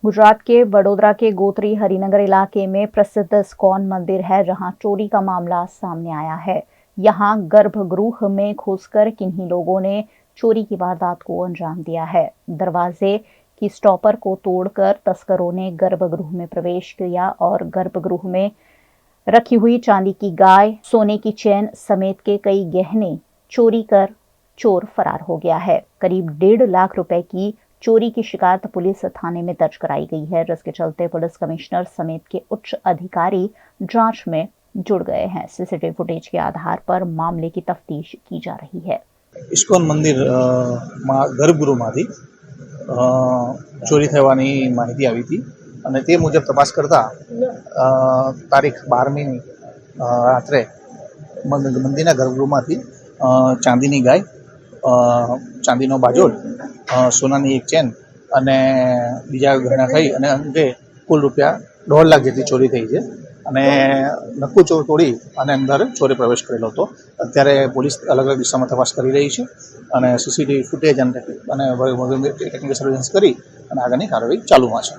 गुजरात के वडोदरा के गोत्री हरिनगर इलाके में प्रसिद्ध इस्कॉन मंदिर है, जहां चोरी का मामला सामने आया है। यहां गर्भगृह में घुसकर किन्हीं लोगों ने चोरी की वारदात को अंजाम दिया है। दरवाजे की स्टॉपर को तोड़कर तस्करों ने गर्भगृह में प्रवेश किया और गर्भगृह में रखी हुई चांदी की गाय, सोने की चेन समेत के कई गहने चोरी कर चोर फरार हो गया है। करीब 1.5 लाख रुपए की चोरी की शिकायत पुलिस थाने में दर्ज कराई गई है, जिसके चलते पुलिस कमिश्नर समेत के उच्च अधिकारी जांच में जुड़ गए हैं। सीसीटीवी फुटेज के आधार पर मामले की तफ्तीश की जा रही है। इस्कॉन मंदिर गर्भगृहमांथी ચોરી થવાની માહિતી આવી હતી અને તે મુજબ તપાસ કરતા તારીખ 12મી રાત્રે મંદિરના ગર્ભગૃહમાંથી ચાંદીની ગાય, ચાંદીનો બાજોડ, સોનાની એક ચેન અને બીજા ગહેણા થઈ અને અંગે કુલ રૂપિયા 1.5 લાખ જેટલી ચોરી થઈ છે અને નક્કુ ચોર તોડી અને અંદર ચોરે પ્રવેશ કરેલો હતો। અત્યારે પોલીસ અલગ અલગ દિશામાં તપાસ કરી રહી છે અને સીસીટીવી ફૂટેજ અને ટેકનિકલ સર્વેલન્સ કરી અને આગળની કાર્યવાહી ચાલુમાં છે।